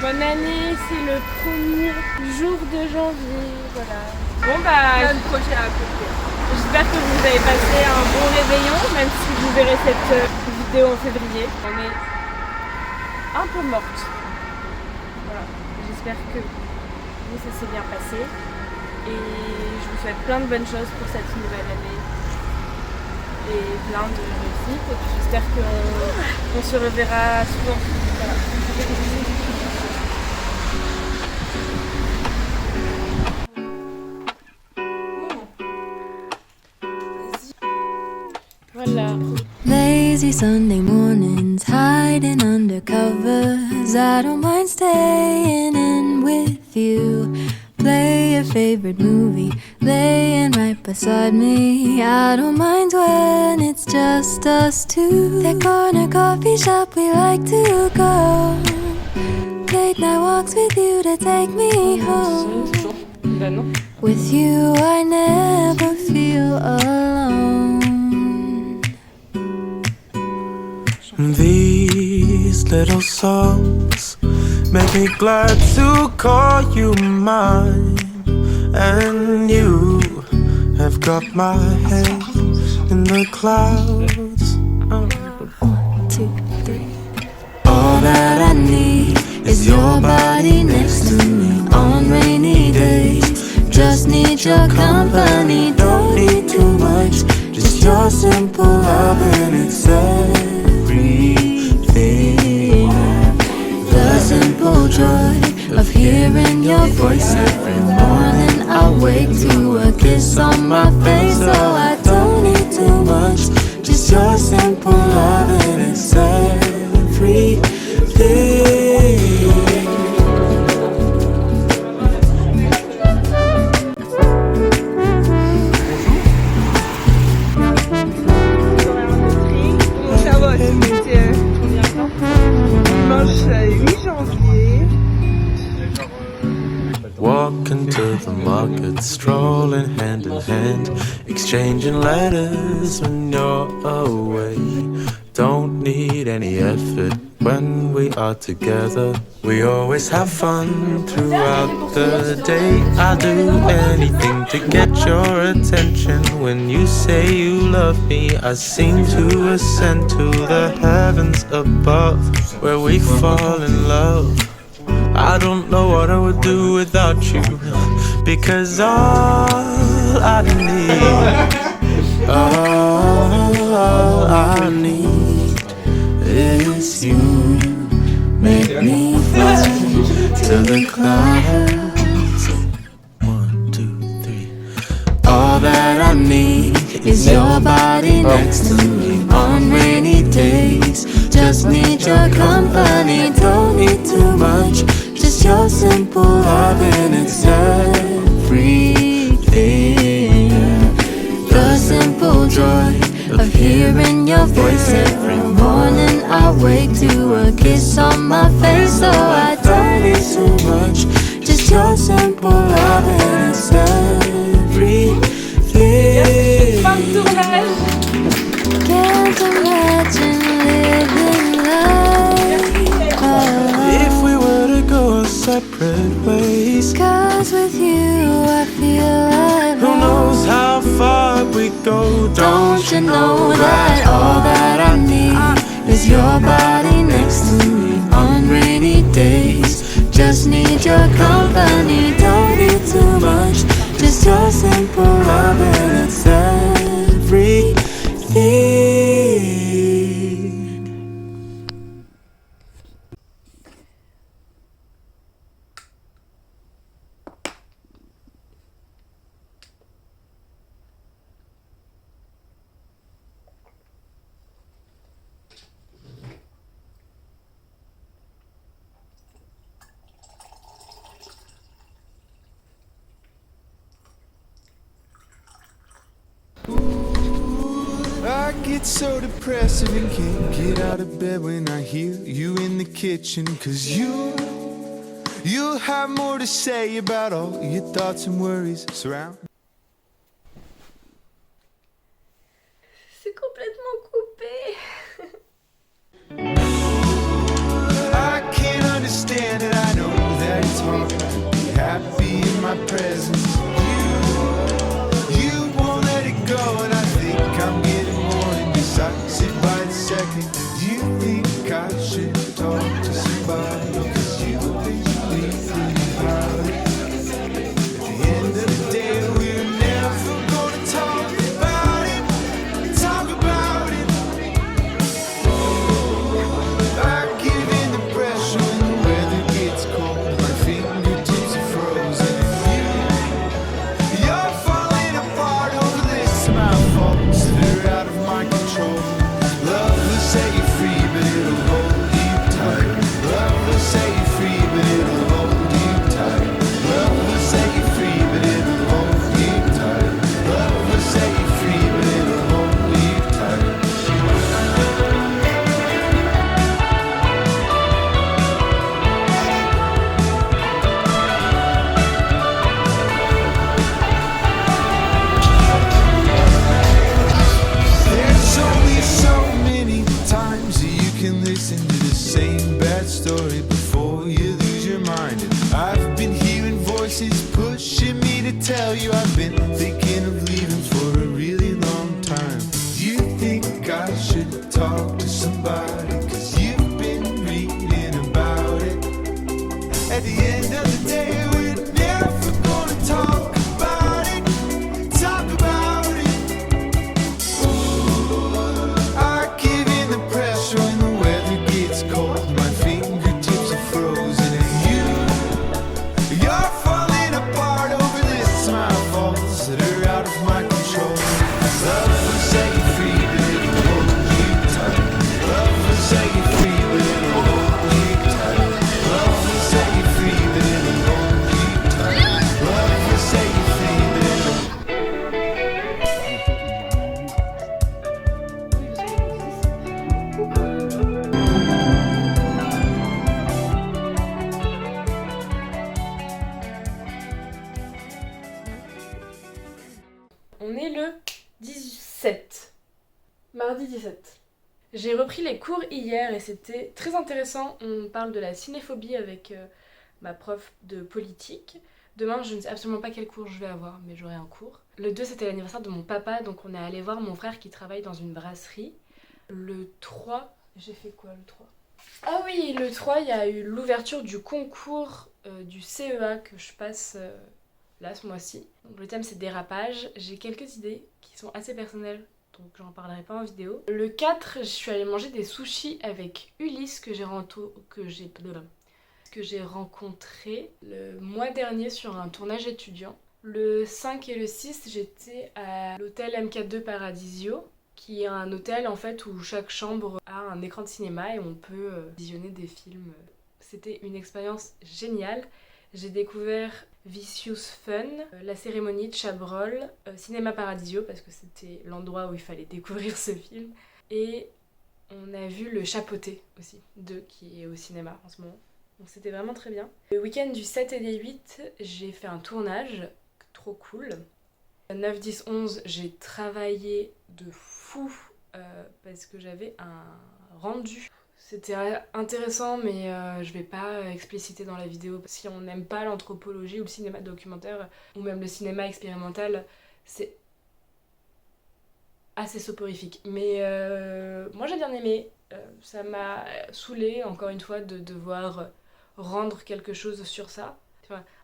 Bonne année, c'est le premier jour de janvier, voilà. Bon bah, Plein de projets à accomplir. j'espère que vous avez passé un bon réveillon, même si vous verrez cette vidéo en février. On est un peu morte. Voilà. J'espère que vous, ça s'est bien passé. Et je vous souhaite plein de bonnes choses pour cette nouvelle année. Et plein de réussites. Et puis j'espère qu'on se reverra souvent. Voilà. Voilà. Lazy Sunday mornings, hiding under covers. I don't mind staying in with you. Play your favorite movie, laying right beside me. I don't mind when it's just us two. That corner coffee shop we like to go. Late night walks with you to take me home. Bah non. With you I never feel alone. These little songs make me glad to call you mine. And you have got my head in the clouds. 1, 2, 3. All that I need is your body next to me on rainy days. Just need your company, don't need too much. Just your simple love and it's everything. The simple joy of hearing your voice every morning. I wake to a kiss on my face, so I don't need too much. Just your simple love and it's everything. Walking to the market, strolling hand in hand, exchanging letters when you're away. Don't need any effort when we are together. We always have fun throughout the day. I'll do anything to get your attention. When you say you love me, I seem to ascend to the heavens above, where we fall in love. I don't know what I would do without you, because all I need is you. Make me fly to the clouds. 1, 2, 3. All that I need is your body next to me on rainy days. Just need your company, don't need too much. Just your simple love and it's everything. The simple joy of hearing your voice every morning. I wake to a kiss on my face, so I don't need too much. Just your simple love and it's everything. Can't imagine living life If we were to go separate ways, 'cause with you I feel like who knows how far we go. Don't you know that all that I need is your body next to me on rainy days. Just need your company, don't need too much. Just your simple love and it's everything. I get so depressive and can't get out of bed when I hear you in the kitchen. 'Cause you'll have more to say about all your thoughts and worries surround. C'est complètement coupé. I can't understand it, I know second. Do you think I should talk to somebody? 'Cause you think about it. At the end of the day, we're never gonna talk about it. Talk about it. I give in the pressure when the weather gets cold. My fingertips are frozen. You're falling apart over this. My faults that are out of my control. Love will set you free, but it'll hold you tight. Love will set you free, but it'll hold you tight. Love will set you free, but it'll hold you tight. Love will set you free, but it'll hold you tight. There's only so many times that you can listen to the same bad story before you lose your mind. And I've been hearing voices pushing me to tell you I've been thinking of leaving for a really long time. You think I should talk to somebody 'cause you've been reading about it. At the end of the day, we're never gonna talk about it. Talk about it. I give in the pressure when the weather gets cold. My fingertips are frozen, and you're falling apart over this. My faults that are out of my control. Love will set you free, but it'll hold you tight. Love will set you free, but it'll hold you tight. Love will set you free, but it'll hold you tight. Love will set you free, but it'll. On est le 17. Mardi 17. J'ai repris les cours hier et c'était très intéressant. On parle de la cinéphobie avec ma prof de politique. Demain, je ne sais absolument pas quel cours je vais avoir, mais j'aurai un cours. Le 2, c'était l'anniversaire de mon papa, donc on est allé voir mon frère qui travaille dans une brasserie. Le 3, j'ai fait quoi le 3 ? Ah oui, le 3, il y a eu l'ouverture du concours du CEA que je passe là ce mois-ci. Donc, le thème c'est dérapage. J'ai quelques idées qui sont assez personnelles, donc j'en parlerai pas en vidéo. Le 4, je suis allée manger des sushis avec Ulysse que j'ai rencontré le mois dernier sur un tournage étudiant. Le 5 et le 6, j'étais à l'hôtel MK2 Paradisio, qui est un hôtel en fait où chaque chambre a un écran de cinéma et on peut visionner des films. C'était une expérience géniale. J'ai découvert Vicious Fun, la cérémonie de Chabrol, Cinéma Paradisio parce que c'était l'endroit où il fallait découvrir ce film. Et on a vu Le Chapeauté aussi, qui est au cinéma en ce moment. Donc c'était vraiment très bien. Le week-end du 7 et des 8, j'ai fait un tournage, trop cool. 9, 10, 11, j'ai travaillé de fou parce que j'avais un rendu. C'était intéressant, mais je vais pas expliciter dans la vidéo. Si on n'aime pas l'anthropologie ou le cinéma documentaire, ou même le cinéma expérimental, c'est assez soporifique. Mais moi j'ai bien aimé. Ça m'a saoulée, encore une fois, de devoir rendre quelque chose sur ça.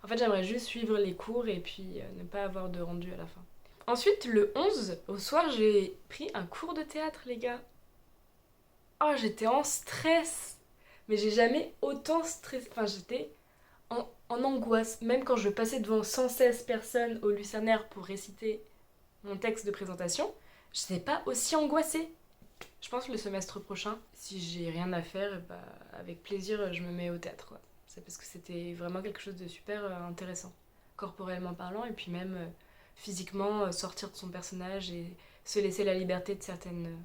En fait, j'aimerais juste suivre les cours et puis ne pas avoir de rendu à la fin. Ensuite, le 11, au soir, j'ai pris un cours de théâtre, les gars. Oh, j'étais en stress. Mais j'ai jamais autant stressé. Enfin, j'étais en angoisse. Même quand je passais devant 116 personnes au Lucernaire pour réciter mon texte de présentation, je n'étais pas aussi angoissée. Je pense que le semestre prochain, si j'ai rien à faire, bah, avec plaisir, je me mets au théâtre, quoi. C'est parce que c'était vraiment quelque chose de super intéressant, corporellement parlant, et puis même physiquement, sortir de son personnage et se laisser la liberté de certaines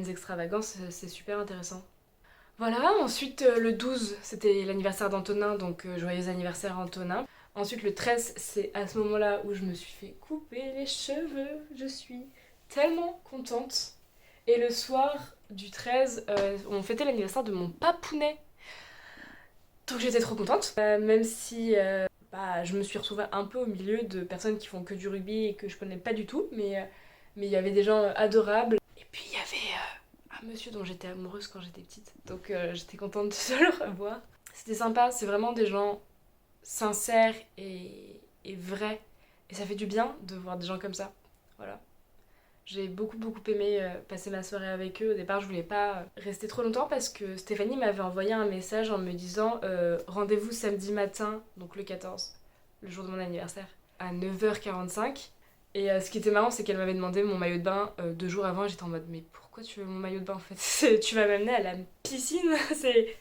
extravagances, c'est super intéressant. Voilà, ensuite le 12, c'était l'anniversaire d'Antonin, donc joyeux anniversaire Antonin. Ensuite le 13, c'est à ce moment-là où je me suis fait couper les cheveux. Je suis tellement contente. Et le soir du 13, on fêtait l'anniversaire de mon papounet. Donc j'étais trop contente, même si je me suis retrouvée un peu au milieu de personnes qui font que du rugby et que je connais pas du tout, mais il y avait des gens adorables. Et puis il y avait un monsieur dont j'étais amoureuse quand j'étais petite. Donc j'étais contente de le revoir. C'était sympa, c'est vraiment des gens sincères et vrais. Et ça fait du bien de voir des gens comme ça. Voilà. J'ai beaucoup aimé passer ma soirée avec eux. Au départ, je voulais pas rester trop longtemps parce que Stéphanie m'avait envoyé un message en me disant rendez-vous samedi matin, donc le 14, le jour de mon anniversaire, à 9h45. Et ce qui était marrant, c'est qu'elle m'avait demandé mon maillot de bain 2 jours avant. Et j'étais en mode, mais pourquoi tu veux mon maillot de bain en fait? Tu vas m'amener à la piscine?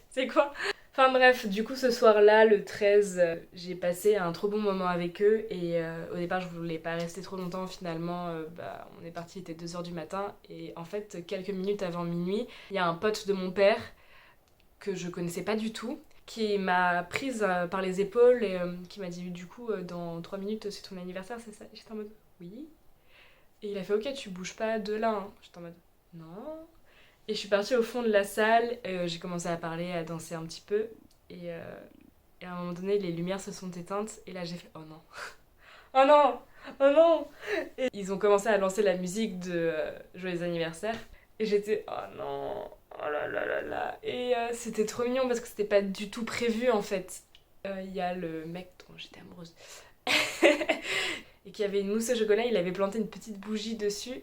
C'est quoi? Enfin bref, du coup ce soir-là, le 13, j'ai passé un trop bon moment avec eux et au départ je voulais pas rester trop longtemps, finalement on est parti, il était 2h du matin et en fait quelques minutes avant minuit, il y a un pote de mon père que je connaissais pas du tout qui m'a prise par les épaules et qui m'a dit du coup dans 3 minutes c'est ton anniversaire, c'est ça? J'étais en mode oui. Et il a fait ok, tu bouges pas de là, hein. J'étais en mode non. Et je suis partie au fond de la salle, j'ai commencé à parler, à danser un petit peu. Et à un moment donné, les lumières se sont éteintes. Et là, j'ai fait « Oh non oh non oh non !» Et ils ont commencé à lancer la musique de Joyeux anniversaire. Et j'étais « Oh non oh là là là là !» Et c'était trop mignon parce que c'était pas du tout prévu en fait. Il y a le mec dont j'étais amoureuse. Et qui avait une mousse au chocolat, il avait planté une petite bougie dessus.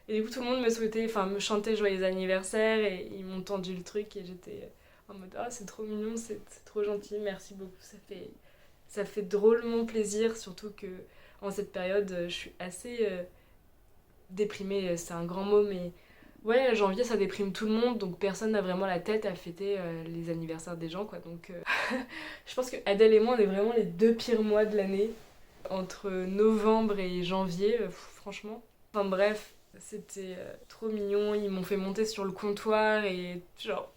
Et du coup, tout le monde me chantait joyeux anniversaire et ils m'ont tendu le truc et j'étais en mode ah, c'est trop mignon, c'est trop gentil, merci beaucoup. Ça fait drôlement plaisir, surtout que en cette période, je suis assez déprimée, c'est un grand mot, mais ouais, janvier ça déprime tout le monde, donc personne n'a vraiment la tête à fêter les anniversaires des gens, quoi. Donc je pense que Adèle et moi, on est vraiment les 2 pires mois de l'année, entre novembre et janvier, franchement. Enfin bref. C'était trop mignon, ils m'ont fait monter sur le comptoir et genre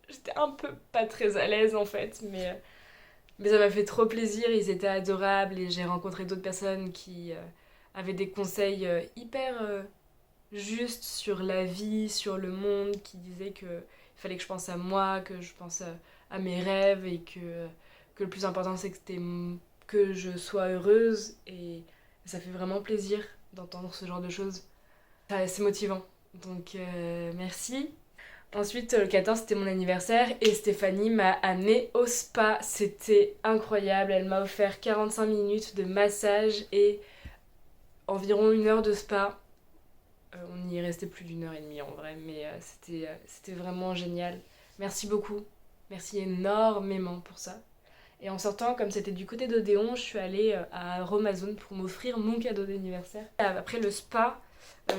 j'étais un peu pas très à l'aise en fait, mais ça m'a fait trop plaisir, ils étaient adorables et j'ai rencontré d'autres personnes qui avaient des conseils hyper justes sur la vie, sur le monde, qui disaient qu'il fallait que je pense à moi, que je pense à mes rêves et que le plus important c'est que je sois heureuse et ça fait vraiment plaisir d'entendre ce genre de choses. C'est motivant, donc merci. Ensuite, le 14, c'était mon anniversaire et Stéphanie m'a amenée au spa. C'était incroyable, elle m'a offert 45 minutes de massage et environ 1 heure de spa. On y est resté plus d'1h30 en vrai, mais c'était vraiment génial. Merci beaucoup, merci énormément pour ça. Et en sortant, comme c'était du côté d'Odéon, je suis allée à Romazone pour m'offrir mon cadeau d'anniversaire. Après le spa,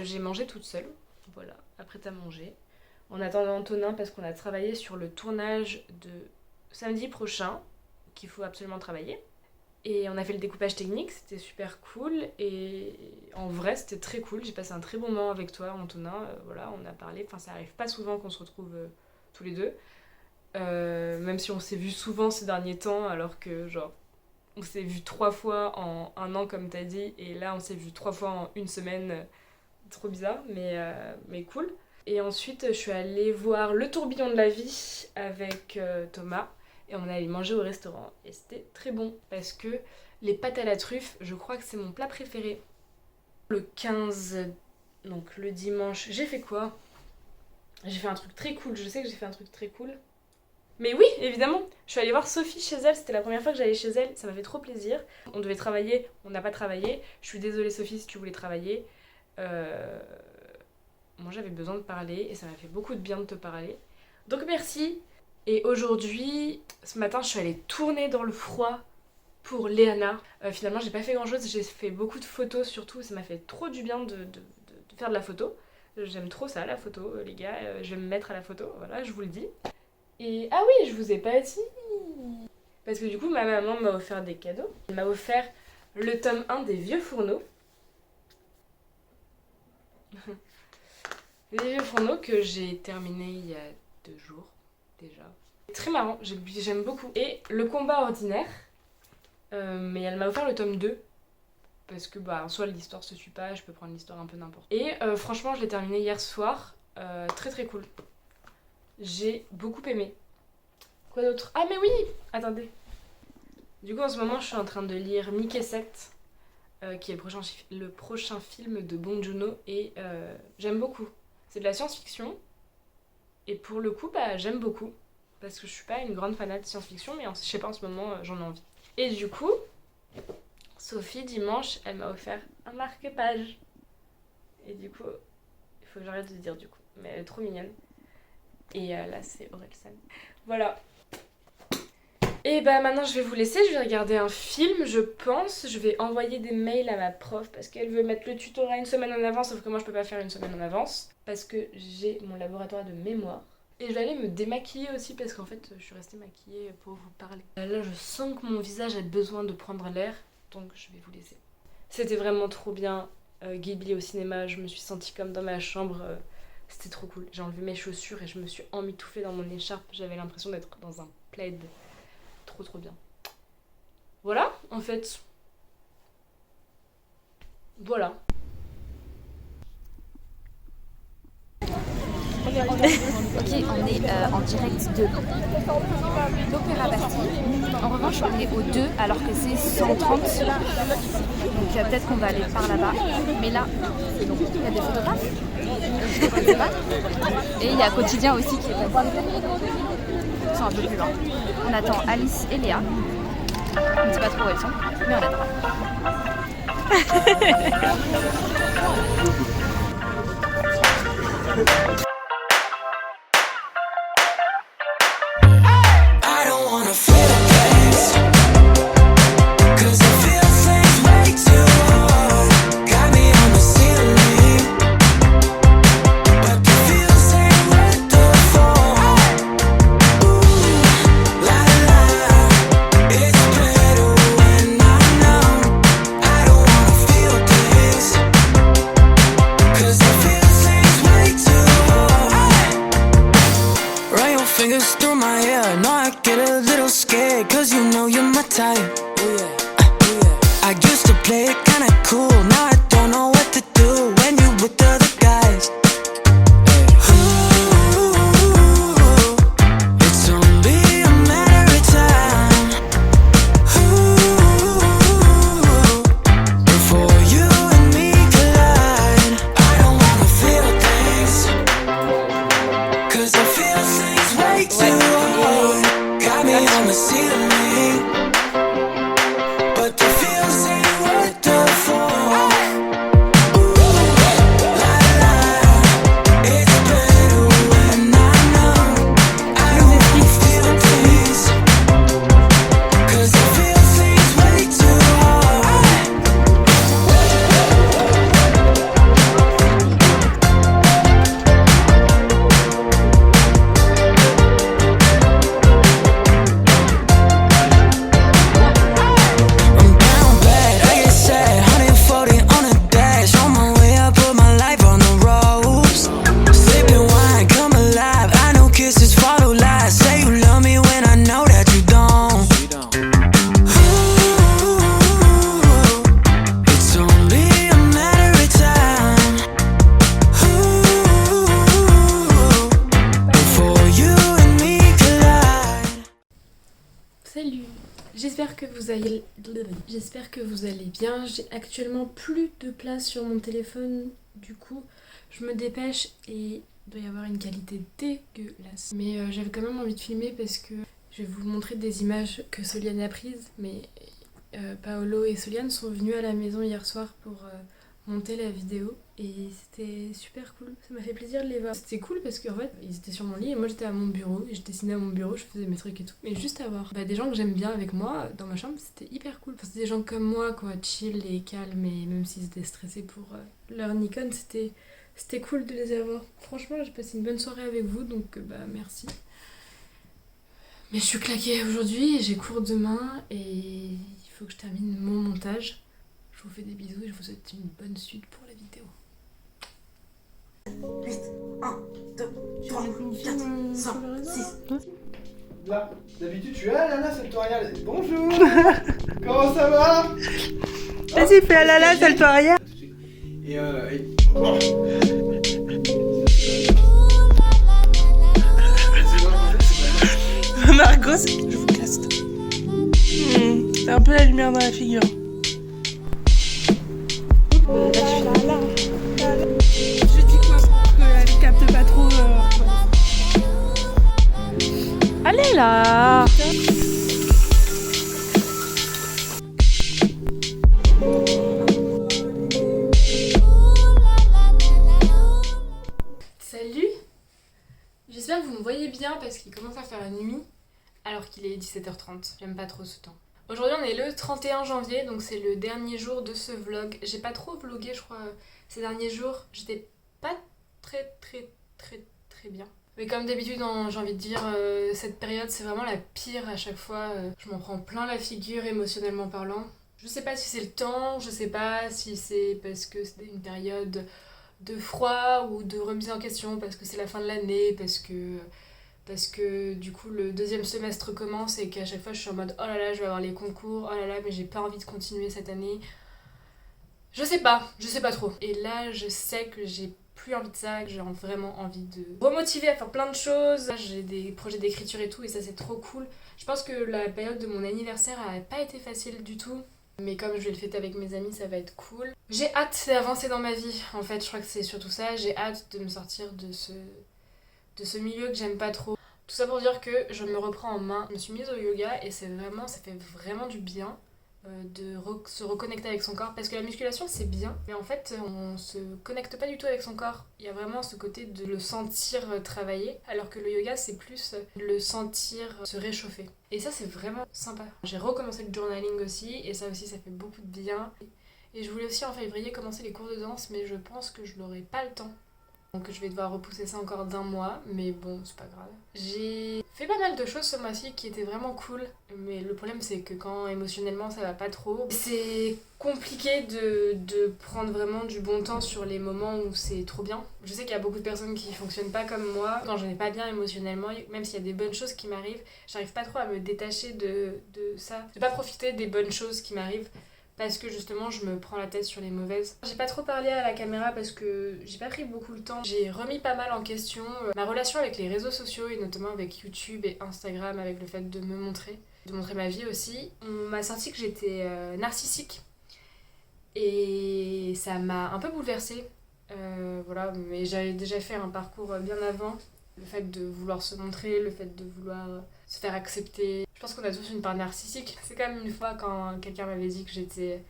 j'ai mangé toute seule, voilà, après t'as mangé. En attendant Antonin parce qu'on a travaillé sur le tournage de samedi prochain, qu'il faut absolument travailler. Et on a fait le découpage technique, c'était super cool. Et en vrai, c'était très cool, j'ai passé un très bon moment avec toi, Antonin. Voilà, on a parlé, enfin ça arrive pas souvent qu'on se retrouve tous les deux. Même si on s'est vu souvent ces derniers temps, alors que genre on s'est vu 3 fois en 1 an comme t'as dit, et là on s'est vu 3 fois en 1 semaine. Trop bizarre, mais cool. Et ensuite, je suis allée voir Le Tourbillon de la Vie avec Thomas. Et on est allé manger au restaurant. Et c'était très bon, parce que les pâtes à la truffe, je crois que c'est mon plat préféré. Le 15, donc le dimanche, j'ai fait quoi? J'ai fait un truc très cool, je sais que j'ai fait un truc très cool. Mais oui, évidemment, je suis allée voir Sophie chez elle, c'était la première fois que j'allais chez elle, ça m'a fait trop plaisir. On devait travailler, on n'a pas travaillé. Je suis désolée Sophie si tu voulais travailler. Moi j'avais besoin de parler et ça m'a fait beaucoup de bien de te parler. Donc merci. Et aujourd'hui, ce matin, je suis allée tourner dans le froid pour Léana. Finalement, j'ai pas fait grand chose, j'ai fait beaucoup de photos surtout, ça m'a fait trop du bien de faire de la photo. J'aime trop ça, la photo, les gars, je vais me mettre à la photo, voilà, je vous le dis. Et ah oui, je vous ai pas dit. Parce que du coup, ma maman m'a offert des cadeaux. Elle m'a offert le tome 1 des Vieux Fourneaux. Les Vieux Fourneaux que j'ai terminé il y a 2 jours déjà. Très marrant, j'aime beaucoup. Et Le Combat ordinaire, mais elle m'a offert le tome 2. Parce que en soi l'histoire se suit pas, je peux prendre l'histoire un peu n'importe. Et franchement je l'ai terminé hier soir, très très cool. J'ai beaucoup aimé. Quoi d'autre? Ah mais oui! Attendez. Du coup en ce moment je suis en train de lire Mickey 7, qui est le prochain film de Bong Joon-ho et j'aime beaucoup. C'est de la science-fiction, Et pour le coup, j'aime beaucoup. Parce que je suis pas une grande fanat de science-fiction, mais je sais pas, en ce moment, j'en ai envie. Et du coup, Sophie, dimanche, elle m'a offert un marque-page. Et du coup, il faut que j'arrête de dire du coup. Mais elle est trop mignonne. Et là, c'est Orelsan. Voilà. Et maintenant, je vais vous laisser. Je vais regarder un film, je pense. Je vais envoyer des mails à ma prof parce qu'elle veut mettre le tutorat une semaine en avance. Sauf que moi, je peux pas faire une semaine en avance. Parce que j'ai mon laboratoire de mémoire. Et je vais aller me démaquiller aussi parce qu'en fait, je suis restée maquillée pour vous parler. Là, je sens que mon visage a besoin de prendre l'air. Donc, je vais vous laisser. C'était vraiment trop bien. Ghibli au cinéma, je me suis sentie comme dans ma chambre. C'était trop cool. J'ai enlevé mes chaussures et je me suis emmitouflée dans mon écharpe. J'avais l'impression d'être dans un plaid. Trop bien. Voilà, en fait. Voilà. Ok, on est en direct de l'Opéra Bastille. En revanche, on est au 2 alors que c'est 130. Donc peut-être qu'on va aller par là-bas. Mais là, il y a des photographes. Et il y a Quotidien aussi qui est là. Ils sont un peu plus loin. On attend Alice et Léa. On ne sait pas trop où elles sont, mais on attend. J'espère que vous allez bien. J'ai actuellement plus de place sur mon téléphone, du coup je me dépêche et il doit y avoir une qualité dégueulasse. Mais j'avais quand même envie de filmer parce que je vais vous montrer des images que Soliane a prises. Mais Paolo et Soliane sont venus à la maison hier soir pour monter la vidéo et c'était super cool. Ça m'a fait plaisir de les voir. C'était cool parce qu'en fait ils étaient sur mon lit et moi j'étais à mon bureau et je dessinais à mon bureau, je faisais mes trucs et tout. Mais juste avoir des gens que j'aime bien avec moi dans ma chambre, c'était hyper cool. Enfin, c'était des gens comme moi quoi, chill et calme, et même s'ils étaient stressés pour leur Nikon, c'était cool de les avoir. Franchement j'ai passé une bonne soirée avec vous, donc merci. Mais je suis claquée aujourd'hui et j'ai cours demain et il faut que je termine mon montage. Je vous fais des bisous et je vous souhaite une bonne suite pour la vidéo. 8, 1, 2, 3, 4, 5, 6. Là, d'habitude, tu es Alana Saltorial. Bonjour. Comment ça va? Vas-y, fais Alana Saltorial. Et Margot, je vous casse. T'as un peu la lumière dans la figure. Je dis quoi? Qu'elle capte pas trop. là. Salut! J'espère que vous me voyez bien parce qu'il commence à faire nuit alors qu'il est 17h30. J'aime pas trop ce temps. Aujourd'hui on est le 31 janvier donc c'est le dernier jour de ce vlog. J'ai pas trop vlogué je crois ces derniers jours. J'étais pas très bien. Mais comme d'habitude j'ai envie de dire cette période c'est vraiment la pire à chaque fois. Je m'en prends plein la figure émotionnellement parlant. Je sais pas si c'est le temps, je sais pas si c'est parce que c'est une période de froid ou de remise en question parce que c'est la fin de l'année, parce que du coup le deuxième semestre commence et qu'à chaque fois je suis en mode oh là là je vais avoir les concours, oh là là mais j'ai pas envie de continuer cette année. Je sais pas trop. Et là je sais que j'ai plus envie de ça, que j'ai vraiment envie de remotiver à faire plein de choses. Là, j'ai des projets d'écriture et tout et ça c'est trop cool. Je pense que la période de mon anniversaire a pas été facile du tout. Mais comme je vais le fêter avec mes amis, ça va être cool. J'ai hâte d'avancer dans ma vie, en fait, je crois que c'est surtout ça. J'ai hâte de me sortir de ce milieu que j'aime pas trop. Tout ça pour dire que je me reprends en main. Je me suis mise au yoga et ça fait vraiment du bien de se reconnecter avec son corps. Parce que la musculation, c'est bien, mais en fait, on se connecte pas du tout avec son corps. Il y a vraiment ce côté de le sentir travailler, alors que le yoga, c'est plus le sentir se réchauffer. Et ça, c'est vraiment sympa. J'ai recommencé le journaling aussi, et ça aussi, ça fait beaucoup de bien. Et je voulais aussi en février commencer les cours de danse, mais je pense que je n'aurai pas le temps. Donc je vais devoir repousser ça encore d'un mois, mais bon, c'est pas grave. J'ai fait pas mal de choses ce mois-ci qui étaient vraiment cool, mais le problème c'est que quand émotionnellement ça va pas trop, c'est compliqué de prendre vraiment du bon temps sur les moments où c'est trop bien. Je sais qu'il y a beaucoup de personnes qui fonctionnent pas comme moi. Quand je n'ai pas bien émotionnellement, même s'il y a des bonnes choses qui m'arrivent, j'arrive pas trop à me détacher de ça. De pas profiter des bonnes choses qui m'arrivent. Parce que justement je me prends la tête sur les mauvaises. J'ai pas trop parlé à la caméra parce que j'ai pas pris beaucoup le temps. J'ai remis pas mal en question ma relation avec les réseaux sociaux et notamment avec YouTube et Instagram, avec le fait de me montrer, de montrer ma vie aussi. On m'a sorti que j'étais narcissique et ça m'a un peu bouleversée. Voilà, mais j'avais déjà fait un parcours bien avant. Le fait de vouloir se montrer, le fait de vouloir se faire accepter. Je pense qu'on a tous une part narcissique. C'est quand même une fois quand quelqu'un m'avait dit que j'étais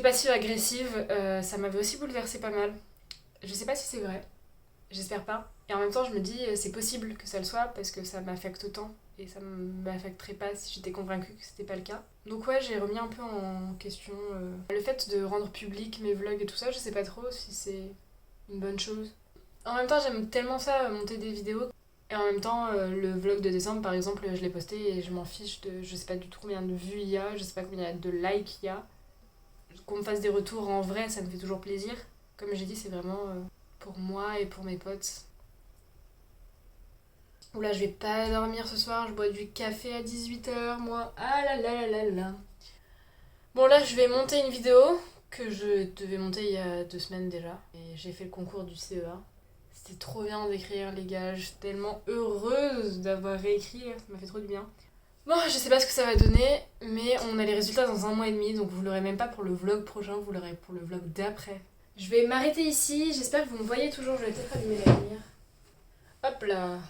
passive-agressive, ça m'avait aussi bouleversée pas mal. Je sais pas si c'est vrai, j'espère pas. Et en même temps je me dis c'est possible que ça le soit parce que ça m'affecte autant et ça m'affecterait pas si j'étais convaincue que c'était pas le cas. Donc ouais, j'ai remis un peu en question le fait de rendre public mes vlogs et tout ça, je sais pas trop si c'est une bonne chose. En même temps j'aime tellement ça, monter des vidéos. Et en même temps, le vlog de décembre par exemple, je l'ai posté et je m'en fiche de... Je sais pas du tout combien de vues il y a, je sais pas combien de likes il y a. Qu'on me fasse des retours en vrai, ça me fait toujours plaisir. Comme j'ai dit, c'est vraiment pour moi et pour mes potes. Oula, je vais pas dormir ce soir, je bois du café à 18h, moi. Ah là là là là là. Bon là, je vais monter une vidéo que je devais monter il y a 2 semaines déjà. Et j'ai fait le concours du CEA. C'était trop bien d'écrire les gars, je suis tellement heureuse d'avoir réécrit, ça m'a fait trop du bien. Bon, je sais pas ce que ça va donner, mais on a les résultats dans 1 mois et demi, donc vous l'aurez même pas pour le vlog prochain, vous l'aurez pour le vlog d'après. Je vais m'arrêter ici, j'espère que vous me voyez toujours, je vais peut-être allumer la lumière. Hop là,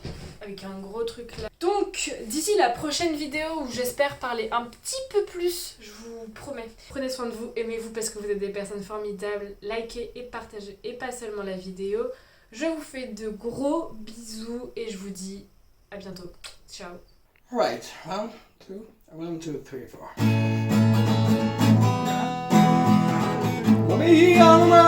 avec un gros truc là. Donc, d'ici la prochaine vidéo où j'espère parler un petit peu plus, je vous promets. Prenez soin de vous, aimez-vous parce que vous êtes des personnes formidables, likez et partagez, et pas seulement la vidéo. Je vous fais de gros bisous et je vous dis à bientôt. Ciao. Right, 1, 2, 3, 4.